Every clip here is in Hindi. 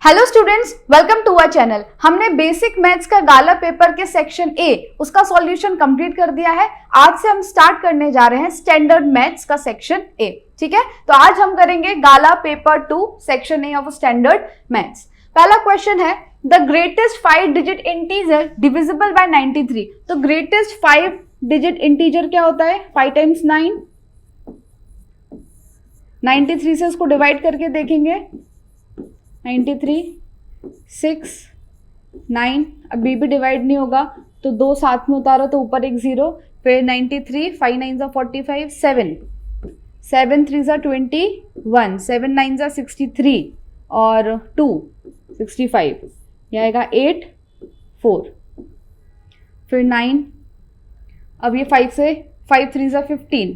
Hello students, welcome to our channel. हमने बेसिक मैथ्स का गाला पेपर के सेक्शन ए उसका सॉल्यूशन कंप्लीट कर दिया है। आज से हम स्टार्ट करने जा रहे हैं स्टैंडर्ड मैथ्स का सेक्शन ए। ठीक है, तो आज हम करेंगे Gala paper 2 section A of standard maths. पहला क्वेश्चन है the greatest 5 digit integer divisible by 93। तो ग्रेटेस्ट 5 डिजिट इंटीजर क्या होता है? 5 टाइम्स 9, 93 से उसको डिवाइड करके देखेंगे। 93, 6, 9, अब बी भी डिवाइड नहीं होगा तो दो साथ में उतारो तो ऊपर एक 0, फिर 93, 5 9 45, 7 7 3 21, 7 9 63 और 2 65, यह आएगा 8 4, फिर 9, अब ये 5 से 5 3 15,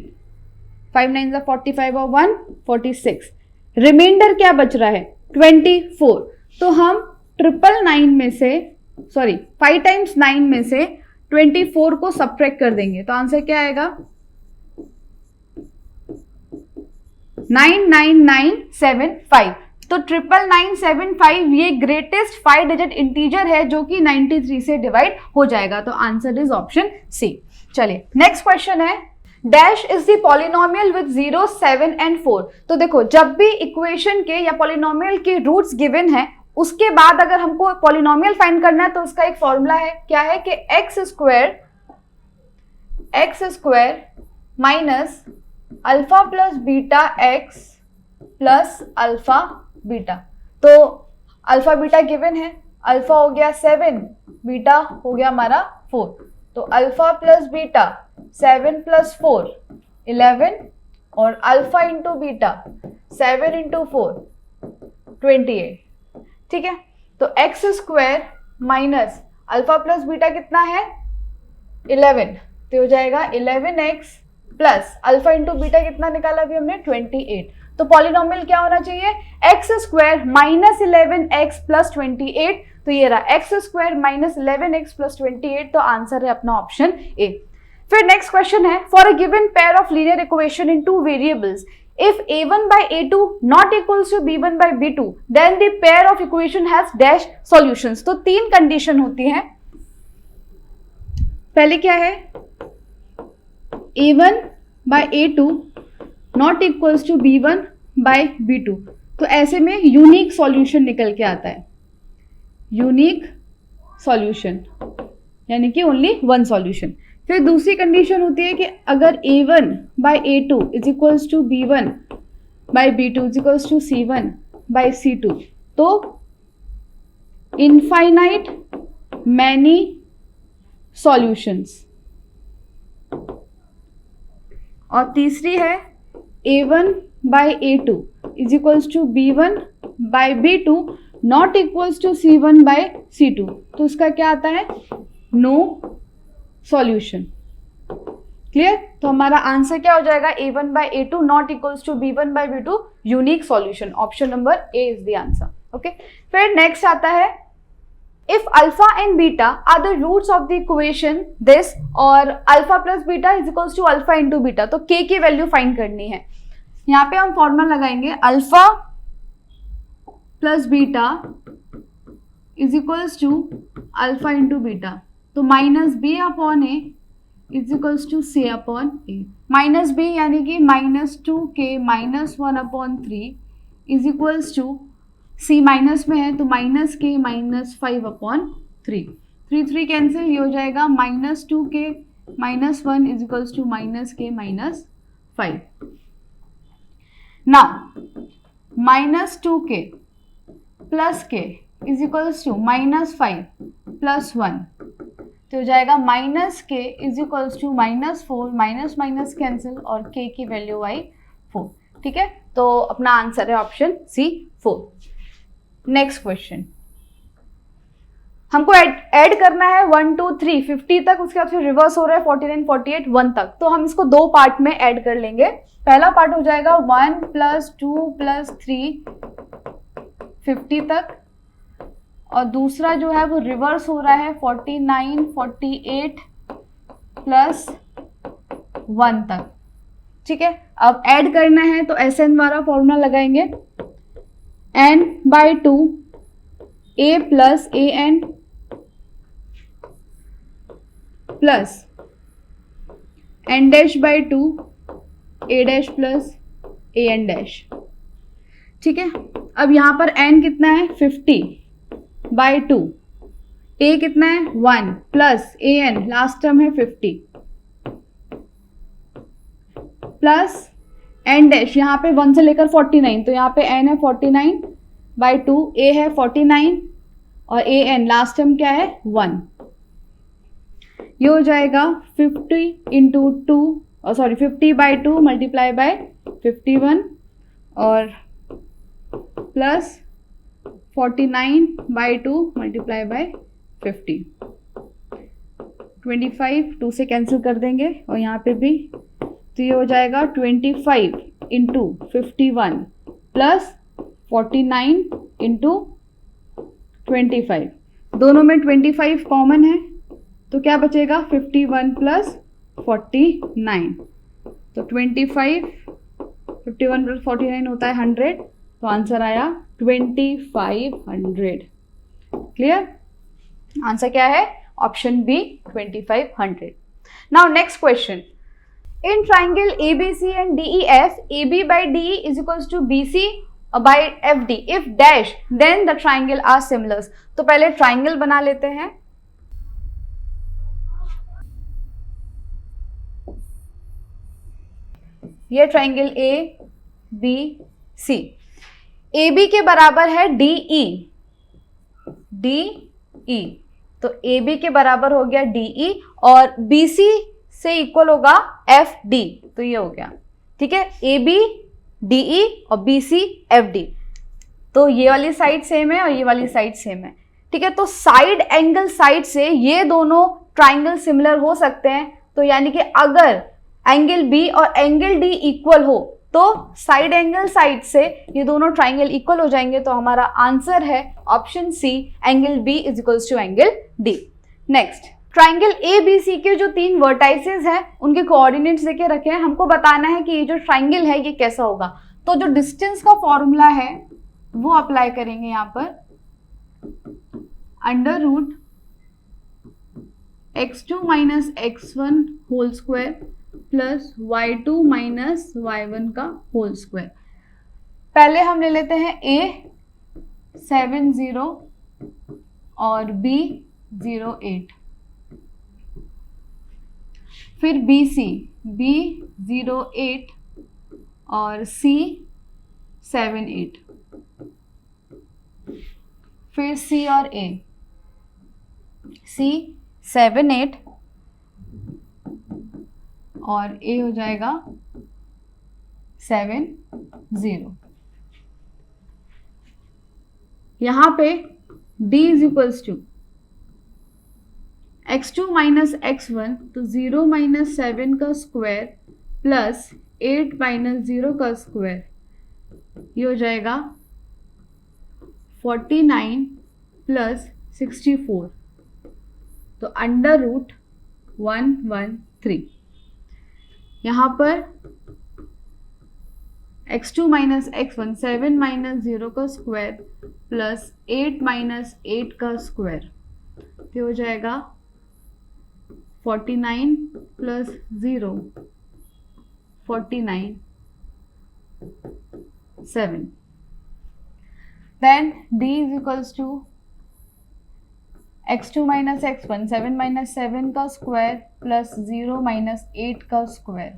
5 9 45 और 1 46, रिमाइंडर क्या बच रहा है? 24। तो हम 999 में से 5 टाइम्स 9 में से 24 को सब्ट्रैक्ट कर देंगे तो आंसर क्या आएगा? 99975। तो 99975 ये ग्रेटेस्ट 5 डिजिट इंटीजर है जो कि 93 से डिवाइड हो जाएगा। तो आंसर इज ऑप्शन सी। चलिए नेक्स्ट क्वेश्चन है dash is the polynomial with 0 7 and 4। तो देखो, जब भी इक्वेशन के या पॉलिनोमियल के रूट्स गिवन है उसके बाद अगर हमको पॉलिनोमियल फाइंड करना है तो उसका एक फॉर्मूला है। क्या है कि x square minus alpha plus beta x plus alpha beta. तो अल्फा बीटा गिवन है, अल्फा हो गया 7, बीटा हो गया हमारा 4। तो अल्फा प्लस बीटा 7 प्लस 4 11 और अल्फा इंटू बीटा 7 इंटू 4 28। ठीक है, तो x square minus alpha plus beta कितना है? 11, तो हो जाएगा 11x plus alpha into beta कितना निकाला अभी हमने? 28। तो पॉलिनोमियल क्या होना चाहिए? X square minus 11x plus 28। तो ये रहा x square minus 11x plus 28। तो आंसर है अपना ऑप्शन ए। फिर नेक्स्ट क्वेश्चन है for a given pair of linear equation in 2 variables if a1 by a2 not equals to b1 by b2 then the pair of equation has dash solutions। तो 3 कंडीशन होती है। पहले क्या है? a1 by a2 not equals to b1 by b2। तो ऐसे में यूनिक सॉल्यूशन निकल के आता है, यूनिक सॉल्यूशन यानी कि ओनली वन सॉल्यूशन। फिर दूसरी कंडीशन होती है कि अगर a1 by a2 is equals to b1 by b2 is equals to c1 by c2 तो इनफाइनाइट मैनी सॉल्यूशंस। और तीसरी है a1 by a2 is equals to b1 by b2 not equals to c1 by c2। तो उसका क्या आता है? No solution. क्लियर? तो हमारा आंसर क्या हो जाएगा? a1 by a2 नॉट equals to b1 by b2 unique solution. Option number A is the answer. Okay, फिर नेक्स्ट आता है if alpha and beta are the roots of the equation this और alpha plus beta is equals to alpha into beta. तो k की वैल्यू फाइंड करनी है। यहाँ पे हम फॉर्मूला लगाएंगे alpha plus beta is equals to alpha into beta. तो minus B upon A is equals to C upon A. Minus B यानी कि -2k minus 1 upon 3 is equals to C minus में है तो -k माइनस 5 अपॉन 3। 3 कैंसिल, ये हो जाएगा -2k minus 1 is equals to -k minus 5। Now -2k plus k is equals to -5 plus 1 तो हो जाएगा -k is equals to -4 minus cancel और k की वैल्यू आई 4। ठीक है, तो अपना आंसर है ऑप्शन सी 4। नेक्स्ट क्वेश्चन हमको ऐड करना है 1 2 3 50 तक, उसके बाद फिर रिवर्स हो रहा है 49 48 1 तक। तो हम इसको 2 पार्ट में ऐड कर लेंगे। पहला पार्ट हो जाएगा 1 + 2 + 3 50 तक और दूसरा जो है वो रिवर्स हो रहा है 49 48 प्लस 1 तक। ठीक है, अब ऐड करना है तो SN वाला फॉर्मूला लगाएंगे n/2 A plus A N plus N dash by two A dash plus A N dash. ठीक है, अब यहाँ पर n कितना है 50 बाई टू, a कितना है 1 plus A N last term है 50 प्लस एन डैश यहाँ पे 1 से लेकर 49, तो यहाँ पे n है 49 बाई टू, a है 49 और ए एन लास्ट टर्म क्या है 1। ये हो जाएगा 50 into two, sorry 50 by two multiply by 51 और plus 49 by two multiply by 50, 25 2 से कैंसिल कर देंगे और यहाँ पे भी, तो ये हो जाएगा 25 इंटू 51 प्लस 49 इंटू 25, दोनों में 25 कॉमन है तो क्या बचेगा 51 प्लस 49, तो 25 51 प्लस 49 होता है 100, तो आंसर आया 2500। क्लियर? आंसर क्या है? Option B 2500। Now next question, in triangle ABC and DEF, AB by DE is equals to BC by FD. If dash, then the triangle are similar. तो पहले ट्राइंगल बना लेते हैं। ये ट्राइंगल ABC, AB के बराबर है DE, DE, तो AB के बराबर हो गया DE और BC से इक्वल होगा FD, तो ये हो गया। ठीक है, AB DE और BC FD, तो ये वाली साइड सेम है और ये वाली साइड सेम है। ठीक है, तो साइड एंगल साइड से ये दोनों ट्राइंगल सिमिलर हो सकते हैं, तो यानी कि अगर एंगल B और एंगल D इक्वल हो तो साइड एंगल साइड से ये दोनों ट्राइंगल इक्वल हो जाएंगे, तो हमारा आंसर है option C, angle B is equals to angle D। Next, triangle ABC के जो 3 वर्टाइसेस हैं उनके कोऑर्डिनेट्स देके रखे हैं, हमको बताना है कि ये जो ट्राइंगल है ये कैसा होगा। तो जो डिस्टेंस का फॉर्मूला है वो अप्लाई करेंगे यहाँ पर, under root x2 minus x1 whole square plus y2 minus y1 का होल स्क्वायर। पहले हम ले लेते हैं a 70 और b 08, फिर BC B 08 और C 78, फिर C और A, C 78 और A हो जाएगा 70। यहाँ पे D is equals to x2 minus x1, तो 0 माइनस 7 का स्क्वायर प्लस 8 माइनस 0 का स्क्वायर, ये हो जाएगा 49 प्लस 64, तो अंडर रूट 113। यहाँ पर x2 माइनस x1 7 माइनस 0 का स्क्वायर प्लस 8 माइनस 8 का स्क्वायर, तो हो जाएगा 49 plus 0 49 7, then D is equals to x2 minus x1 7 minus 7 का स्क्वायर प्लस 0 माइनस 8 का स्क्वायर,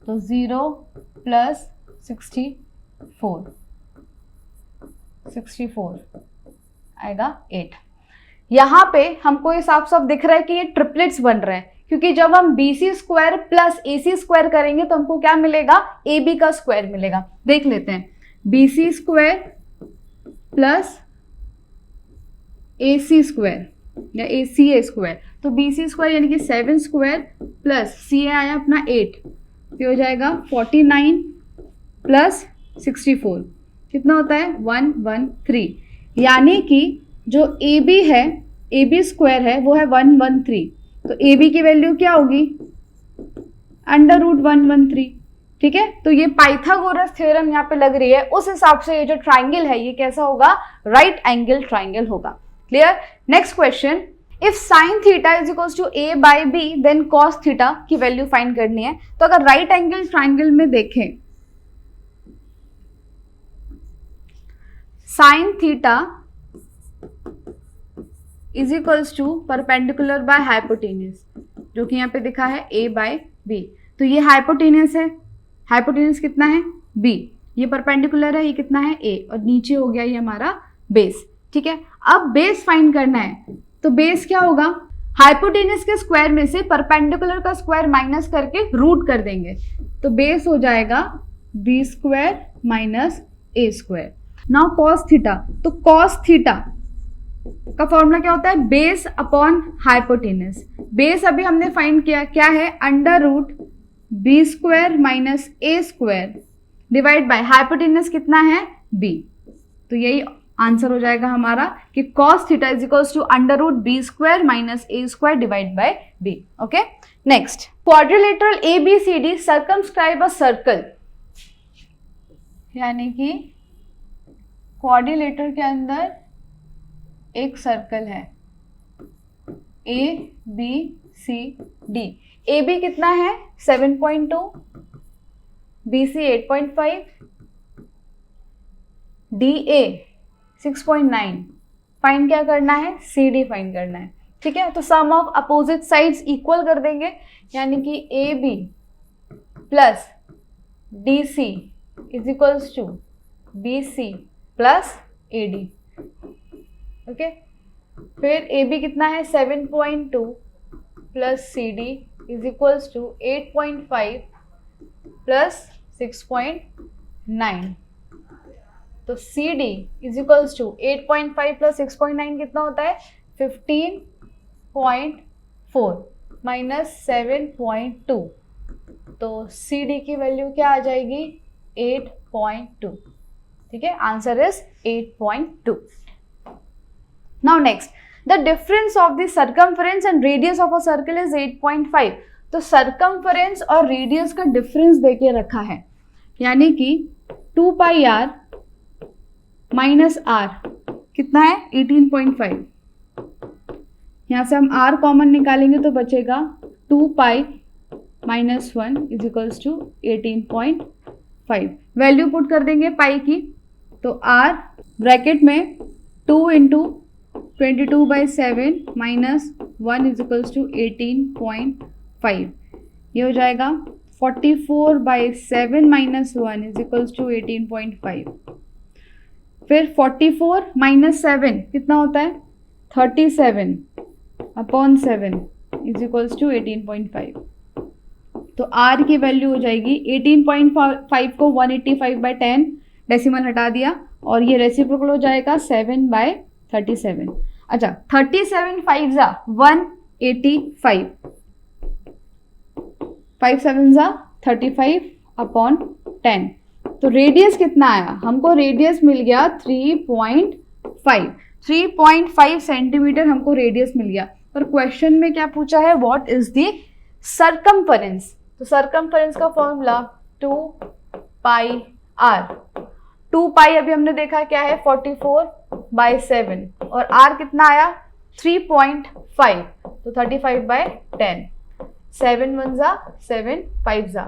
तो 0 प्लस 64 आएगा 8। यहाँ पे हमको ये साफ साफ दिख रहा है कि ये ट्रिपलेट्स बन रहे हैं, क्योंकि जब हम BC square plus AC square करेंगे तो हमको क्या मिलेगा, AB का स्क्वायर मिलेगा। देख लेते हैं, BC square plus AC square या ACA स्क्वायर, तो BC स्क्वायर यानी कि 7 स्क्वायर प्लस CA आया अपना 8, ये हो जाएगा 49 प्लस 64, कितना होता है 113, यानी कि जो AB है, AB स्क्वायर है वो है 113, तो AB की वैल्यू क्या होगी अंडर रूट 113, ठीक है, तो ये पाइथागोरस थ्योरम यहाँ पे लग रही है, उस हिसाब से ये जो ट्राइंगल है ये कैसा होगा, राइट एंगल ट्राइंगल होगा। Clear. Next question, if sine theta is equals to A by B then cos theta की वैल्यू फाइंड करनी है। तो अगर राइट एंगल ट्राइंगल में देखें, sine theta is equals to perpendicular by hypotenuse, जो कि यहाँ पे दिखा है a बाय बी। तो ये हाइपोटेन्यूज है, हाइपोटेन्यूज कितना है b, ये परपेंडिकुलर है, ये कितना है a, और नीचे हो गया ये हमारा बेस। ठीक है, अब बेस फाइंड करना है, तो बेस क्या होगा, हाइपोटेन्यूज के स्क्वायर में से परपेंडिकुलर का स्क्वायर माइनस करके रूट कर देंगे, तो बेस हो जाएगा b square minus a square. Now cos theta, तो कॉस थीटा का फॉर्मूला क्या होता है, बेस अपॉन हाइपोटेन्यूज। बेस अभी हमने फाइंड किया, क्या है, under root B square minus A square divide by hypotenuse कितना है b। तो यही आंसर हो जाएगा हमारा कि cos theta is equals to under root B square minus A square divide by b। Okay, next, quadrilateral ABCD circumscribe a circle, यानी कि क्वाड्रिलेटर के अंदर एक सर्कल है ABCD। AB कितना है 7.2, BC 8.5, DA 6.9। फाइंड क्या करना है, CD फाइंड करना है। ठीक है, तो sum of opposite sides equal कर देंगे, यानी कि AB plus DC is equals to BC plus AD। Okay, फिर AB कितना है 7.2 plus CD is equals to 8.5 plus 6.9। तो CD is equals to 8.5 plus 6.9 कितना होता है 15.4 माइनस 7.2। तो CD की वैल्यू क्या आ जाएगी 8.2। ठीक है, answer is 8.2। Now next, the difference of the circumference and radius of a circle is 8.5। तो circumference और radius का difference देके रखा है, यानी कि 2 पाई r माइनस r कितना है 18.5। यहाँ से हम r कॉमन निकालेंगे तो बचेगा 2 pi minus 1 is equals to 18.5। Value put कर देंगे पाई की, तो r ब्रैकेट में 2 into 22/7 minus 1 is equals to 18.5। ये हो जाएगा 44/7 माइनस 1 इज इक्वल्स टू 18.5। फिर 44 माइनस 7 कितना होता है 37/7 इज इक्वल्स टू 18.5। तो r की वैल्यू हो जाएगी 18.5 को 185/10 डेसिमल हटा दिया, और ये रेसिप्रोकल हो जाएगा 7/37। अच्छा, 37 5 जा 185, 5 7 जा 35/10। तो रेडियस कितना आया, हमको रेडियस मिल गया 3.5 सेंटीमीटर हमको रेडियस मिल गया। पर क्वेश्चन में क्या पूछा है, व्हाट इज द सर्कमफरेंस। तो सर्कमफरेंस का फॉर्मूला 2 पाई r। 2 पाई अभी हमने देखा क्या है 44/7, और r कितना आया 3.5, तो 35/10। 7 1 जा 7 5 जा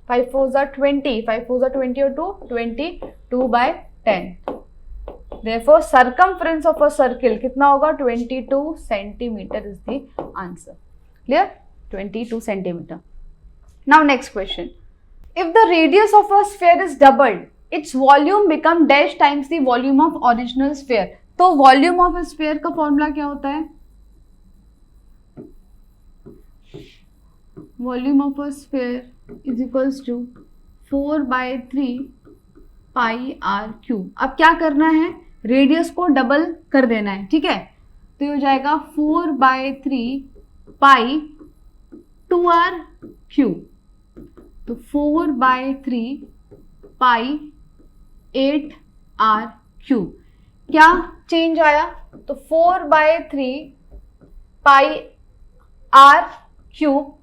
5 4 जा 20, 5 4 जा 20 और 2 22/10। Therefore, circumference of a circle कितना होगा 22 centimetre is the answer. Clear, 22 centimetre. Now next question. If the radius of a sphere is doubled, its volume become dash times the volume of original sphere। तो volume of a sphere का फॉर्मूला क्या होता है, volume of a sphere is equals to 4/3 pi r cube. अब क्या करना है, रेडियस को डबल कर देना है। ठीक है, तो ये हो जाएगा 4/3 पाई 2r क्यूब। तो 4/3 पाई 8r क्यूब। क्या चेंज आया, तो 4/3 पाई r क्यूब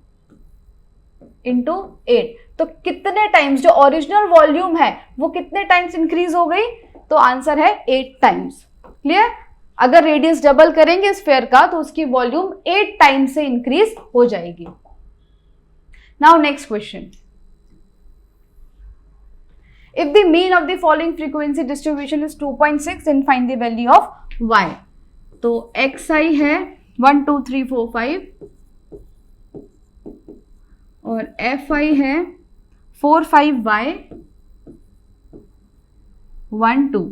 इंटू 8। तो कितने टाइम्स, जो ओरिजिनल वॉल्यूम है वो कितने टाइम्स इंक्रीज हो गई, तो आंसर है 8 टाइम्स। क्लियर? अगर रेडियस डबल करेंगे स्फीयर का तो उसकी वॉल्यूम 8 टाइम्स से इंक्रीज हो जाएगी। Now next question, if the mean of the following frequency distribution is 2.6 then find the value of y। तो xi है 1 2 3 4 5 और fi है 4 5 y 1 2।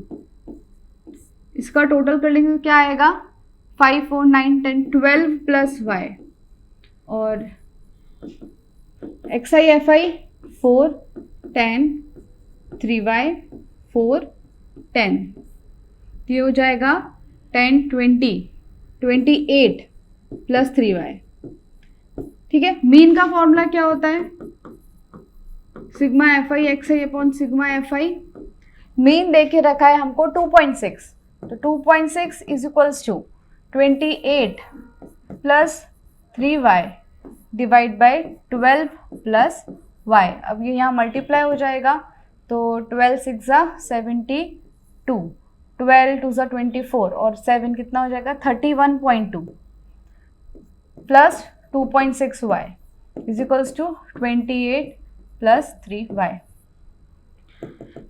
इसका टोटल कर लेंगे तो क्या आएगा, 5 4 9 10 12 प्लस y और xi fi 4 10 3y 4 10, ये हो जाएगा 10 20 28 प्लस 3y। ठीक है, मीन का फॉर्मूला क्या होता है, sigma F I X I upon sigma F I. Mean दे के रखा है हमको 2.6, तो 2.6 is equals to 28 plus 3y divide by 12 plus y। अब ये यहाँ मल्टीप्लाई हो जाएगा, तो 12 6 72, 12 2 24 और 7 कितना हो जाएगा 31.2 plus 2.6y is equals to 28 plus 3y।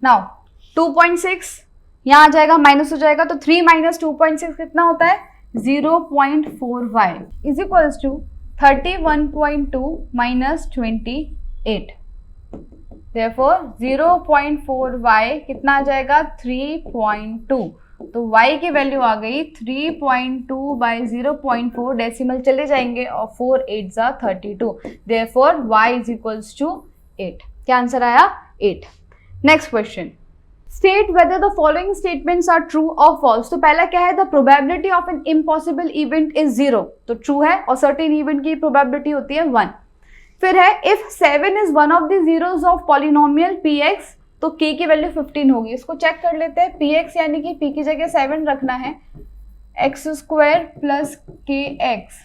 Now 2.6 यहाँ आ जाएगा, माइनस हो जाएगा, तो 3 माइनस 2.6 कितना होता है 0.4y is equals to 31.2 minus 28। Therefore 0.4y कितना आ जाएगा 3.2, तो y की वैल्यू आ गई 3.2 बाई 0.4, डेसिमल चले जाएंगे और 4 8 जा 32। Therefore y is equals to 8। क्या आंसर आया 8। Next question, state whether the following statements are true और फॉल्स। तो पहला क्या है, the probability of an impossible event is 0, तो ट्रू है, और सर्टेन इवेंट की प्रोबेबिलिटी होती है 1। फिर है if 7 is one of the zeros of polynomial px, तो k की वैल्यू 15 होगी। इसको चेक कर लेते हैं, px यानी कि p की जगह 7 रखना है, x square plus K X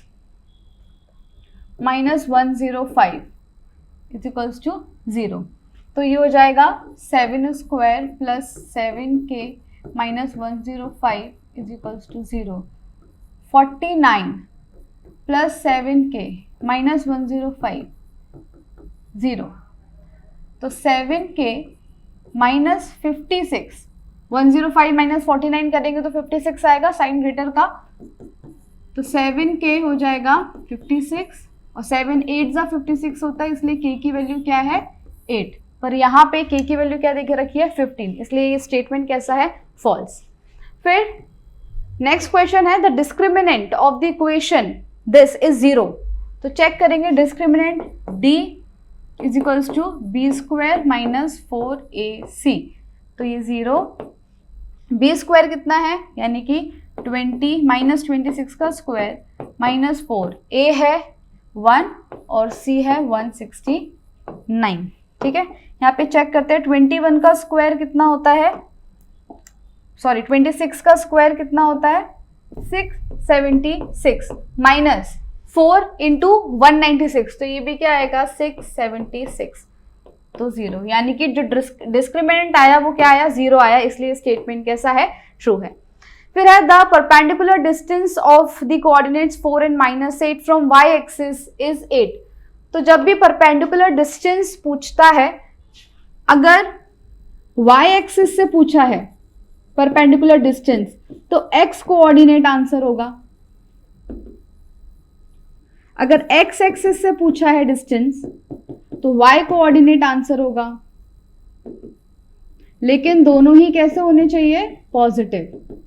minus 105 is equals to 0। तो ये हो जाएगा 7 square plus 7k minus 105 is equals to 0। 49 plus 7k minus 105 0, तो 7k माइनस 56, 105 माइनस 49 करेंगे तो 56 आएगा साइन ग्रेटर का, तो 7k हो जाएगा 56 और 7 8 जा 56 होता है, इसलिए k की वैल्यू क्या है 8, पर यहाँ पे k की वैल्यू क्या देके रखी है 15, इसलिए ये स्टेटमेंट कैसा है फॉल्स। फिर नेक्स्ट क्वेश्चन है the discriminant of the equation this is 0, तो चेक करेंगे discriminant d is equals to B square minus 4ac, तो ये 0, बी स्क्वायर कितना है यानी कि 20 माइनस 26 का स्क्वायर माइनस 4, a है 1 और c है 169। ठीक है, यहाँ पे चेक करते हैं 21 का स्क्वायर कितना होता है, सॉरी 26 का स्क्वायर कितना होता है 676 माइनस 4 इंटू 196, तो ये भी क्या आएगा 676, तो 0, यानी कि जो डिस्क्रिमिनेंट आया वो क्या आया 0 आया, इसलिए स्टेटमेंट कैसा है ट्रू है। फिर है the perpendicular distance of the coordinates 4 and -8 from y axis is 8, तो जब भी परपेंडिकुलर डिस्टेंस पूछता है, अगर y एक्सिस से पूछा है परपेंडिकुलर डिस्टेंस तो x कोऑर्डिनेट आंसर होगा, अगर x एक्सिस से पूछा है डिस्टेंस तो y कोऑर्डिनेट आंसर होगा, लेकिन दोनों ही कैसे होने चाहिए पॉजिटिव।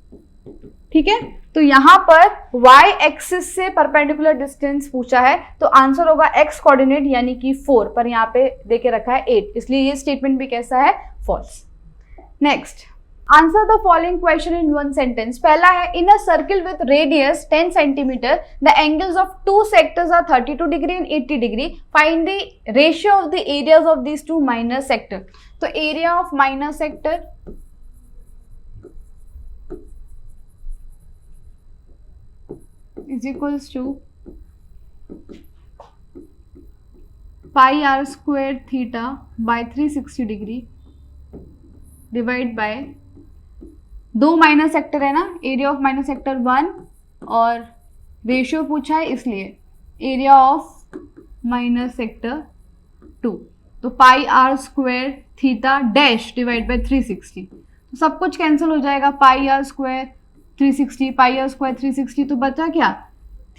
ठीक है, तो यहां पर y एक्सिस से परपेंडिकुलर डिस्टेंस पूछा है तो आंसर होगा x कोऑर्डिनेट यानी कि 4, पर यहां पे देके रखा है 8, इसलिए ये स्टेटमेंट भी कैसा है false. Next, answer the following question in one sentence. पहला है in a circle with radius 10 centimetre the angles of two sectors are 32 degree and 80 degree, find the ratio of the areas of this two minor sector. तो area of minor sector is equals to pi R square theta by 360 degree divide by 2 minus sector है ना, एरिया ऑफ माइनस सेक्टर 1 और रेशियो पूछा है इसलिए एरिया ऑफ माइनस सेक्टर 2, तो pi R square theta dash divide by 360, तो सब कुछ कैंसिल हो जाएगा, pi R square 360 pi R square 360, तो बचा क्या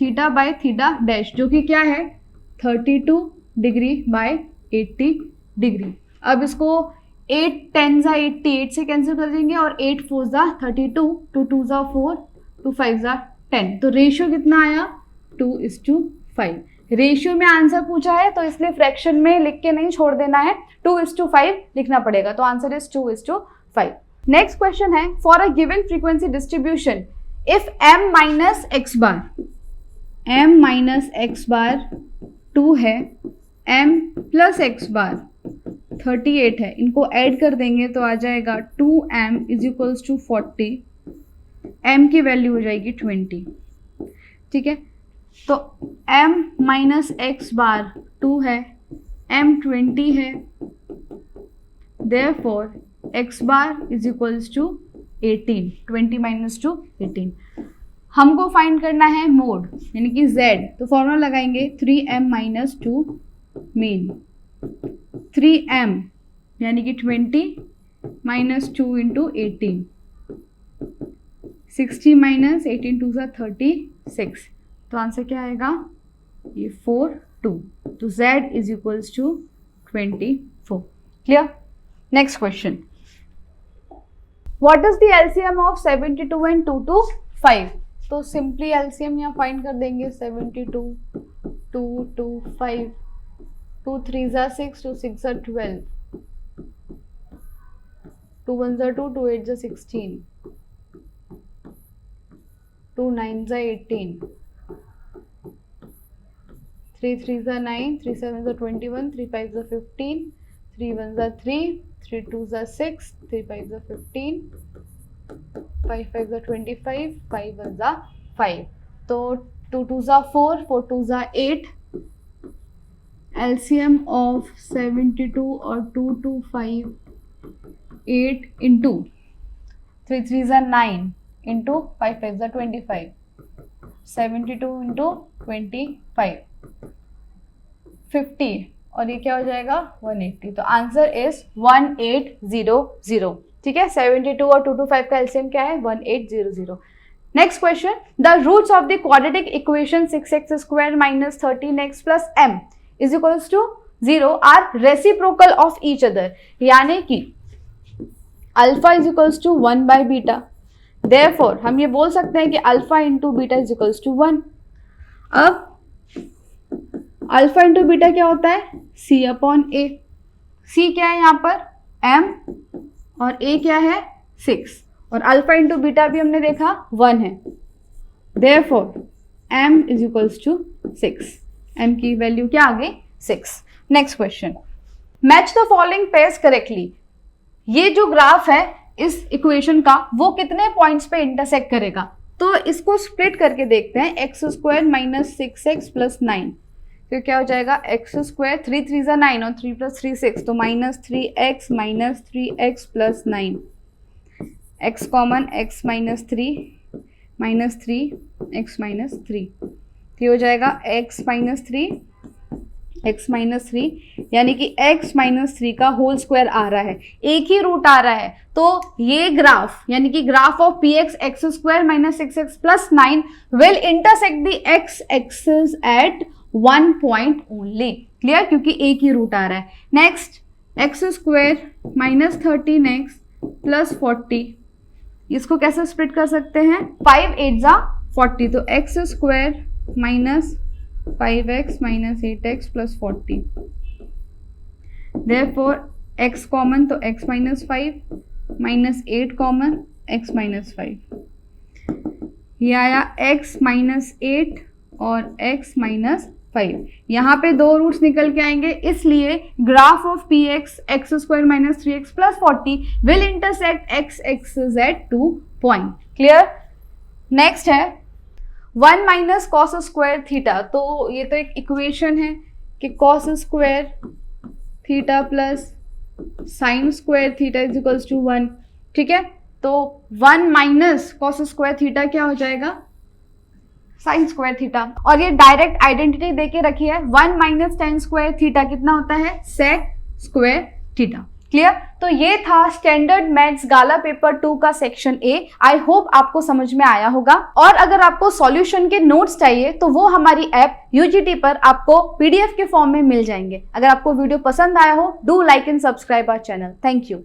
थीटा बाय थीटा डैश जो कि क्या है 32 डिग्री बाय 80 डिग्री। अब इसको 8 10 जा 88 से कैंसिल कर देंगे और 8 4 जा 32, 2 2 जा 4, 2 5 जा 10, तो रेशियो कितना आया 2:5। रेशियो में आंसर पूछा है तो इसलिए फ्रैक्शन में लिख के नहीं छोड़ देना है, 2:5 लिखना पड़ेगा, तो आंसर इज 2:5। नेक्स्ट क्वेश्चन है for a given frequency distribution if m minus X bar 2 है, m प्लस एक्स बार 38 है, इनको ऐड कर देंगे तो आ जाएगा 2m is equals to 40, m की वैल्यू हो जाएगी 20, ठीक है। तो m माइनस एक्स बार 2 है, m 20 है, therefore x bar is equals to 18, 20 minus two 18। हमको फाइंड करना है मोड यानी कि z, तो फॉर्मूला लगाएंगे 3m माइनस 2 मीन, 3m यानी कि 20 माइनस 2 इंटू 18, 60 माइनस 18 2 सा 36, तो आंसर क्या आएगा ये 4 2, तो z is equals to 24। Clear. Next question, what is the LCM of 72 and 2 to 5, तो सिंपली एलसीएम यहाँ फाइंड कर देंगे 72 2 to 5, 2 3 जा 6, 2 6 जा 12, 2 1 जा 2, 2 8 जा 16, 2 9 जा 18, 3 3 जा 9, 3 7 जा 21, 3 5 जा 15, 3 1 जा 3, 3 2 जा 6, 3 5 जा 15, 5 5 जा 25, 5 1 जा 5, तो 2 2 जा 4, 4 2 जा 8, एलसीएम ऑफ 72 और 2 to 5 8 इंटू 3 3 जा 9 इंटू 5 5 जा 25, 72 इंटू 25 50 और ये क्या हो जाएगा 180, तो आंसर इज 1800। ठीक है, 72 और 2 to 5 का एलसीएम क्या है 1800। Next question, the roots of the quadratic equation 6x square minus 13x plus m is equals to 0 are reciprocal of each other, यानी कि alpha is equals to 1 by beta, therefore हम ये बोल सकते हैं कि alpha into beta is equals to 1। अब अल्फा इंटू बीटा क्या होता है c अपॉन a, c क्या है यहाँ पर m और a क्या है 6, और अल्फा इंटू बीटा भी हमने देखा 1 है, therefore m is equals to 6, m की वैल्यू क्या आ गई 6। Next question, match the following pairs correctly, ये जो ग्राफ है इस इक्वेशन का वो कितने पॉइंट्स पे इंटरसेक्ट करेगा, तो इसको स्प्लिट करके देखते हैं, x square minus 6x plus 9, तो क्या हो जाएगा एक्स स्क्वायर 3 3 जा 9 और 3 प्लस 3 6, तो minus 3x plus 9, x common x minus 3 x minus 3, ये हो जाएगा x माइनस 3 यानी कि x माइनस 3 का होल स्क्वायर आ रहा है, एक ही रूट आ रहा है, तो ये ग्राफ यानी कि graph of px x square minus 6x plus 9 will intersect the x axis at 1 point only. Clear, क्योंकि एक ही रूट आ रहा है। Next, x square minus 13x plus 40, इसको कैसे स्प्लिट कर सकते हैं 5 8 जा 40, तो x square minus 5x minus 8x plus 40, therefore x common तो x minus 5 minus 8 common x minus 5, ये आया x माइनस 8 और x माइनस 5, यहाँ पे दो रूट्स निकल के आएंगे, इसलिए graph of px x square minus 3x plus 40 will intersect x axis at 2 point. Clear. Next है 1 माइनस कॉस स्क्वायर थीटा, तो ये तो एक इक्वेशन है, कि cos square theta plus sine square theta is equals to 1, ठीक है। तो 1 माइनस कॉस स्क्वायर थीटा क्या हो जाएगा, साइन स्क्वायर थीटा। और ये डायरेक्ट आइडेंटिटी देके रखी है, 1 माइनस टेन स्क्वायर थीटा कितना होता है, सेक स्क्वायर थीटा। क्लियर। तो ये था स्टैंडर्ड मैथ्स गाला पेपर 2 का सेक्शन ए। आई होप आपको समझ में आया होगा। और अगर आपको सॉल्यूशन के नोट्स चाहिए तो वो हमारी ऐप यूजीटी पर आपको पीडीएफ के फॉर्म में मिल जाएंगे। अगर आपको वीडियो पसंद आया हो, do like and subscribe our channel. Thank you.